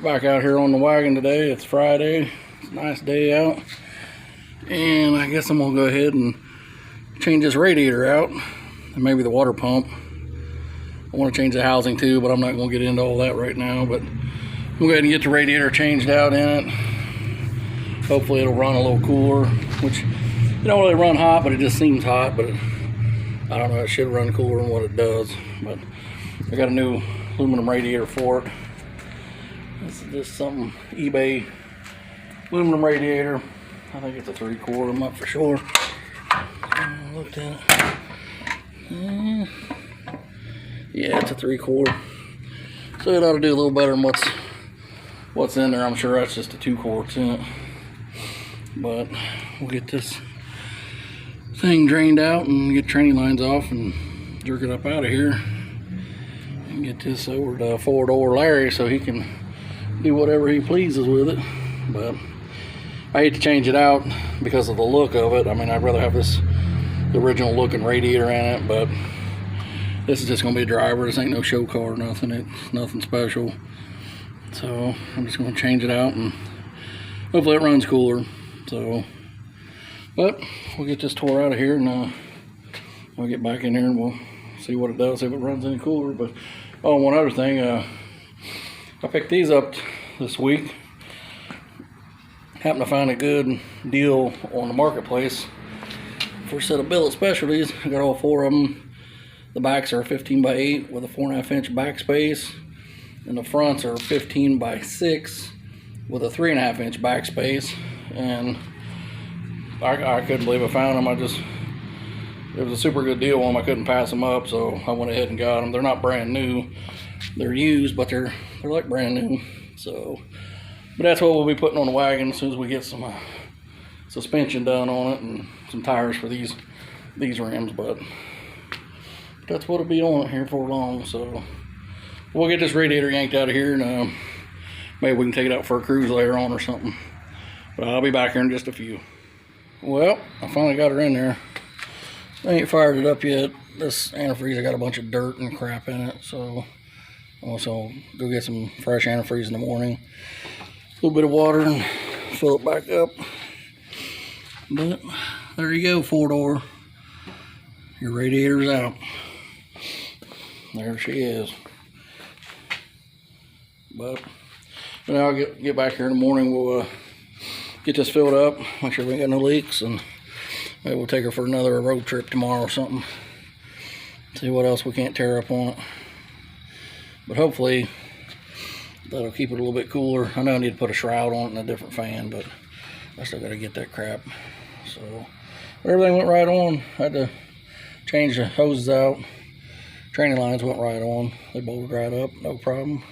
Back out here on the wagon today. It's Friday. It's a nice day out. And I guess I'm going to go ahead and change this radiator out. And maybe the water pump. I want to change the housing too, but I'm not going to get into all that right now. But we'll go ahead and get the radiator changed out in it. Hopefully it'll run a little cooler. Which, it don't really run hot, but it just seems hot. But I don't know, it should run cooler than what it does. But I got a new aluminum radiator for it. This is just something eBay aluminum radiator. I think it's a 3/4. I'm not for sure. I looked at it. Yeah, it's a 3/4. So it ought to do a little better than what's in there. I'm sure that's just a 2 quarts in it. But we'll get this thing drained out and get training lines off and jerk it up out of here. And get this over to 4-door Larry so he can do whatever he pleases with it. But I hate to change it out because of the look of it. I mean, I'd rather have the original looking radiator in it, but this is just gonna be a driver. This ain't no show car or nothing. It's nothing special. So I'm just gonna change it out and hopefully it runs cooler. So, but we'll get this tore out of here and I'll get back in here and we'll see what it does, if it runs any cooler. But oh, one other thing, I picked these up this week. Happened to find a good deal on the marketplace for a set of billet specialties. I got all 4 of them. The backs are 15x8 with a 4.5-inch back space, and the fronts are 15x6 with a 3.5-inch back space. And I couldn't believe I found them. It was a super good deal on them. I couldn't pass them up, so I went ahead and got them. They're not brand new. They're used, but they're like brand new. So, but that's what we'll be putting on the wagon as soon as we get some suspension done on it and some tires for these rims. But that's what'll be on it here for long. So we'll get this radiator yanked out of here and maybe we can take it out for a cruise later on or something. But I'll be back here in just a few. Well, I finally got her in there. I ain't fired it up yet. This antifreeze, I got a bunch of dirt and crap in it, so I'll also go get some fresh antifreeze in the morning. A little bit of water and fill it back up. But there you go, 4-door. Your radiator's out. There she is. But now I'll get back here in the morning. We'll get this filled up, make sure we ain't got no leaks, and maybe we'll take her for another road trip tomorrow or something. See what else we can't tear up on it. But hopefully that'll keep it a little bit cooler. I know I need to put a shroud on it and a different fan, but I still got to get that crap. So everything went right on. I had to change the hoses out. Training lines went right on. They bolted right up, no problem.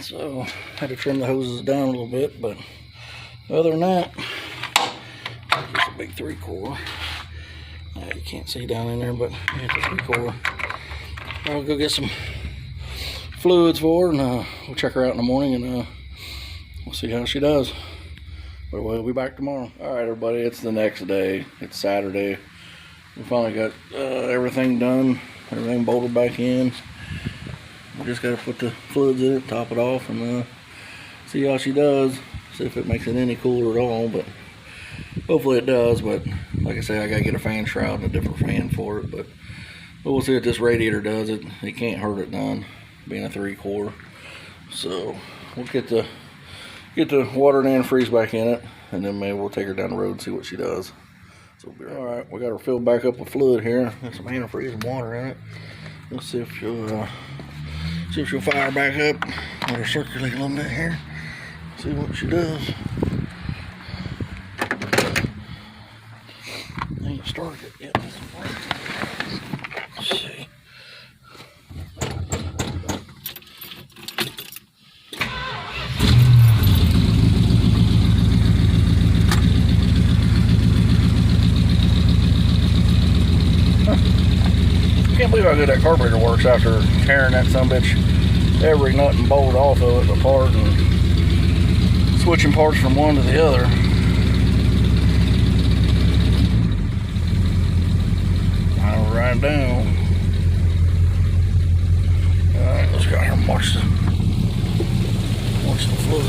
So I had to trim the hoses down a little bit, but other than that, it's a big 3/4. You can't see down in there, but it's a 3/4. I'll go get some fluids for her, and we'll check her out in the morning, and we'll see how she does. But we'll be back tomorrow. All right, everybody, it's the next day. It's Saturday. We finally got everything done, everything bolted back in. We just got to put the fluids in it, top it off, and see how she does. See if it makes it any cooler at all, but hopefully it does. But like I say, I gotta get a fan shroud and a different fan for it. But we'll see what this radiator does. It can't hurt it none, being a 3/4. So we'll get the water and antifreeze back in it, and then maybe we'll take her down the road and see what she does. So we'll be all right. We got her filled back up with fluid here. Got some antifreeze and water in it. Let's see if she'll fire back up. Let her circulate a little bit here. See what she does. I ain't started it yet. Let's see. Can't believe how good that carburetor works after tearing that sumbitch every nut and bolt off of it apart and switching parts from one to the other. I'll ride down. Alright, let's go here and watch Watch the flood.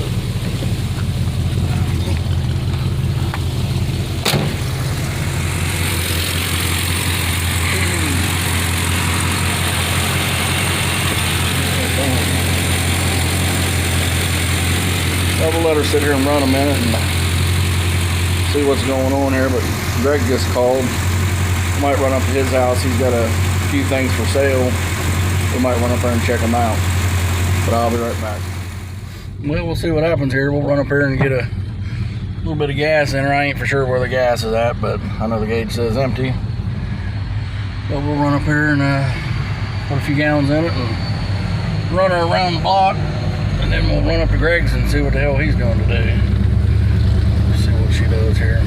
We'll let her sit here and run a minute and see what's going on here, but Greg just called. We might run up to his house. He's got a few things for sale. We might run up there and check them out, but I'll be right back. Well, we'll see what happens here. We'll run up here and get a little bit of gas in her. I ain't for sure where the gas is at, but I know the gauge says empty. But we'll run up here and put a few gallons in it and run her around the block. And then we'll run up to Greg's and see what the hell he's going to do. See what she does here.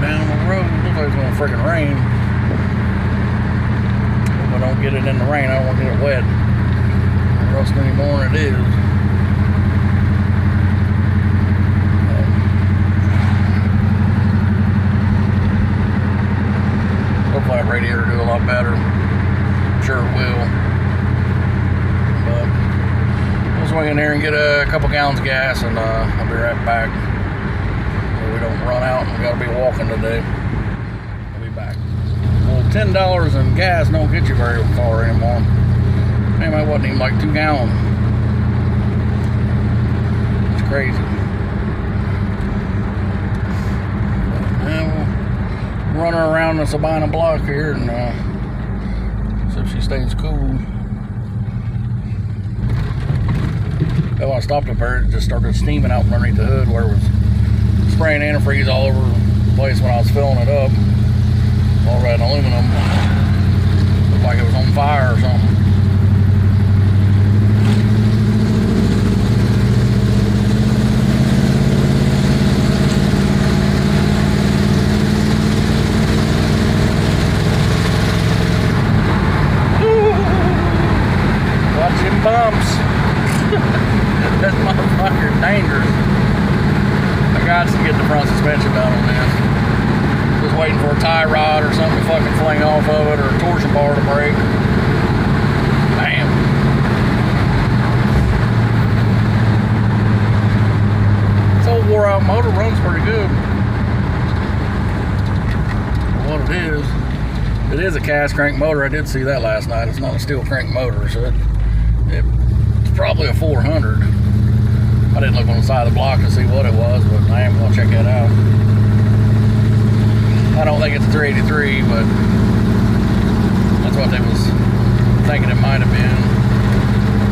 Down the road, looks like it's going to freaking rain. If I don't get it in the rain, I don't want to get it wet. Rust any more than it is. Hopefully that radiator will do a lot better. I'm sure it will. But we'll swing in there and get a couple gallons of gas, and I'll be right back. So we don't run out and we gotta be walking today. I'll be back. Well, $10 in gas don't get you very far anymore. Damn, that wasn't even like 2 gallons. It's crazy. And we'll run her around the Sabina block here and see if she stays cool. When I stopped up there, it just started steaming out from underneath the hood where it was spraying antifreeze all over the place when I was filling it up. All red aluminum. Looked like it was on fire or something. Bumps. That motherfucker dangerous. I got to get the front suspension done on this. Just waiting for a tie rod or something to fucking fling off of it, or a torsion bar to break. Bam. This old wore out motor runs pretty good. For what it is a cast crank motor. I did see that last night. It's not a steel crank motor, so it's probably a 400. I didn't look on the side of the block to see what it was, but I am going to check that out. I don't think it's a 383, but that's what they was thinking it might have been.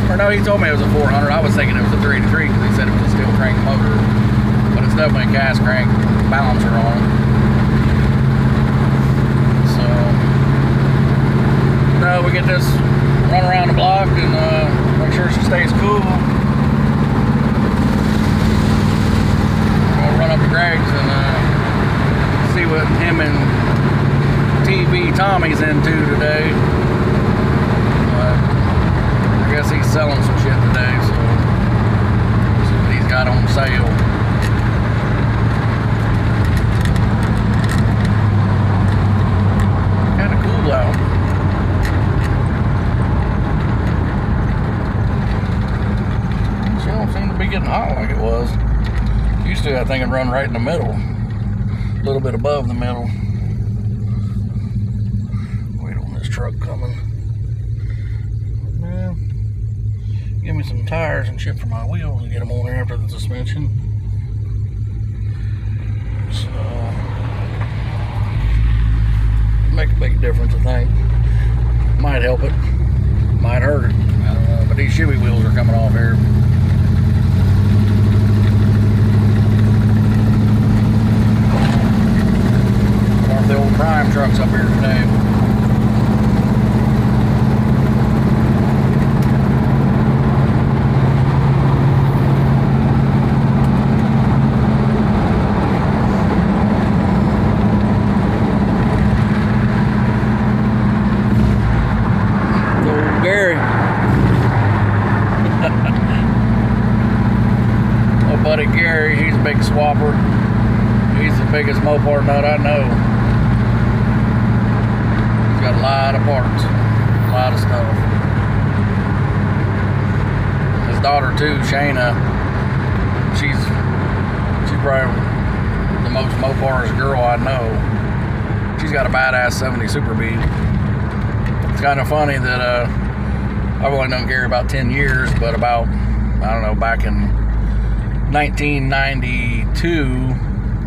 Or no, he told me it was a 400. I was thinking it was a 383 because he said it was a steel crank motor, but it's definitely a cast crank balancer on it. So, no, we get this run around the block and make sure she stays cool. We'll run up to Greg's and see what him and TV Tommy's into today. I guess he's selling some shit today, so we'll see what he's got on sale. Kind of cool out. Be getting hot like it was. Used to, I think, it'd run right in the middle, a little bit above the middle. Wait on this truck coming. Now, give me some tires and shit for my wheels and get them on there after the suspension. So, make a big difference, I think. Might help it, might hurt it. I don't know, but these Chevy wheels are coming off here. The old prime trucks up here today. Old Gary. buddy Gary. He's a big swapper. He's the biggest Mopar nut I know. He's got a lot of parts, a lot of stuff. His daughter too, Shayna. She's probably the most Mopar's girl I know. She's got a badass 70 Super Bee. It's kind of funny that I've only known Gary about 10 years, but about, I don't know, back in 1992,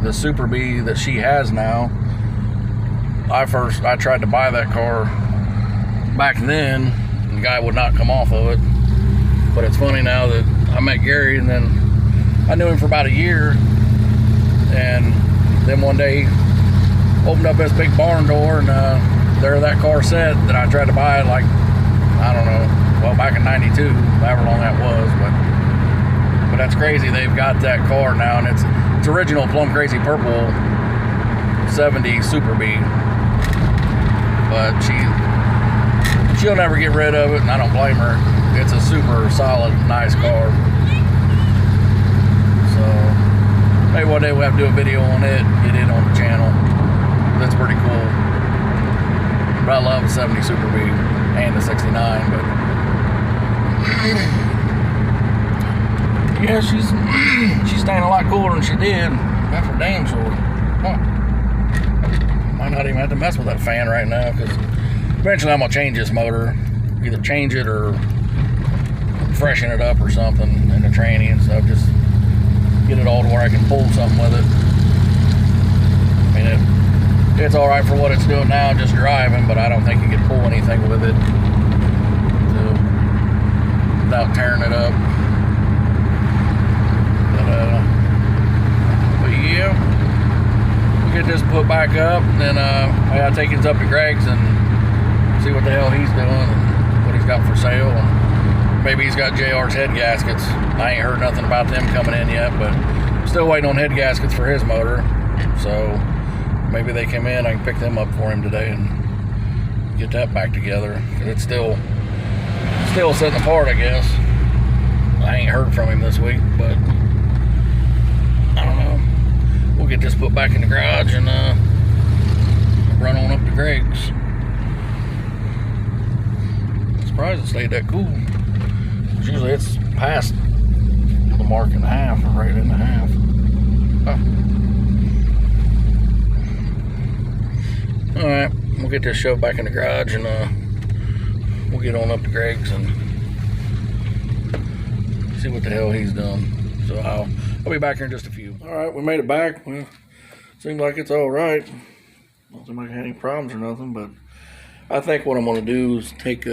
the Super Bee that she has now, I tried to buy that car back then, and the guy would not come off of it. But it's funny now that I met Gary, and then I knew him for about a year, and then one day opened up this big barn door, and there that car sat that I tried to buy it, like, I don't know, well, back in 92, however long that was. But that's crazy. They've got that car now, and it's original Plum Crazy Purple 70 Super Bee. But she'll never get rid of it, and I don't blame her. It's a super solid, nice car. So maybe one day we'll have to do a video on it, get it on the channel. That's pretty cool. But I love the 70 Super Bee and the 69, but yeah, she's staying a lot cooler than she did. That's for damn sure. Huh. Might not even have to mess with that fan right now, because eventually I'm gonna change this motor. Either change it or freshen it up or something in the tranny and stuff. Just get it all to where I can pull something with it. I mean, it's all right for what it's doing now, just driving, but I don't think you can pull anything with it without tearing it up. But yeah, we'll get this put back up, and then I gotta take it up to Greg's and see what the hell he's doing and what he's got for sale. And maybe he's got JR's head gaskets. I ain't heard nothing about them coming in yet, but I'm still waiting on head gaskets for his motor. So maybe they come in, I can pick them up for him today and get that back together. It's still sitting apart, I guess. I ain't heard from him this week, but I don't know. We'll get this put back in the garage and run on up to Greg's. I'm surprised it stayed that cool. Usually it's past the mark and a half, or right in the half. Huh. Alright, we'll get this shoved back in the garage, and we'll get on up to Greg's and see what the hell he's done. So I'll be back here in just a few. Alright, we made it back. Well, seems like it's alright. Don't seem like I had any problems or nothing, but I think what I'm going to do is take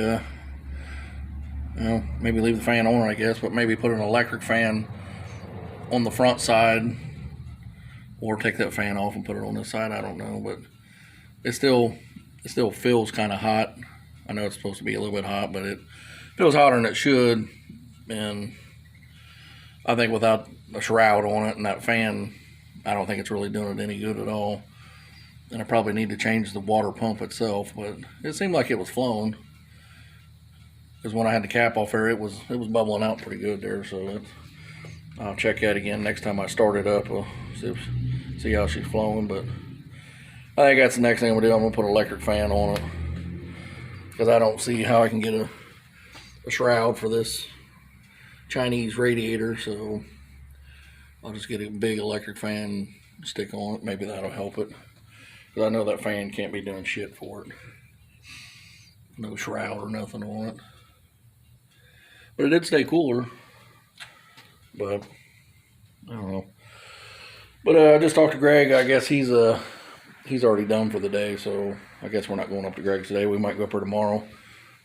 maybe leave the fan on, I guess, but maybe put an electric fan on the front side, or take that fan off and put it on this side. I don't know, but it still feels kind of hot. I know it's supposed to be a little bit hot, but it feels hotter than it should. And I think without a shroud on it and that fan, I don't think it's really doing it any good at all. And I probably need to change the water pump itself, but it seemed like it was flowing. Because when I had the cap off there, it was bubbling out pretty good there. So I'll check that again next time I start it up. We'll see how she's flowing. But I think that's the next thing I'm gonna do. I'm gonna put an electric fan on it, because I don't see how I can get a shroud for this Chinese radiator. So I'll just get a big electric fan, stick on it. Maybe that'll help it, because I know that fan can't be doing shit for it. No shroud or nothing on it. But it did stay cooler. But I don't know. But I just talked to Greg. I guess he's already done for the day, so I guess we're not going up to Greg's today. We might go up there tomorrow.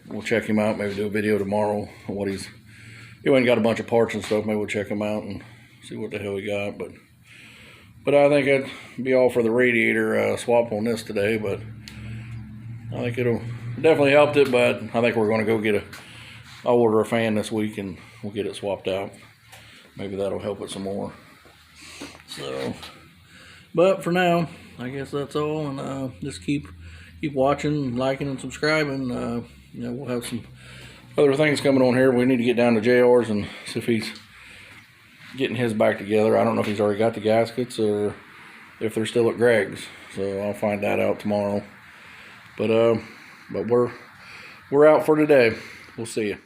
We'll check him out. Maybe do a video tomorrow on what he went and got a bunch of parts and stuff. Maybe we'll check him out and see what the hell he got. But I think it'd be all for the radiator swap on this today. But I think it'll definitely helped it. But I think we're going to go I'll order a fan this week and we'll get it swapped out. Maybe that'll help it some more. So, but for now, I guess that's all. And just keep watching, liking, and subscribing. We'll have some other things coming on here. We need to get down to JR's and see if he's getting his back together. I don't know if he's already got the gaskets or if they're still at Greg's. So I'll find that out tomorrow. But we're out for today. We'll see you.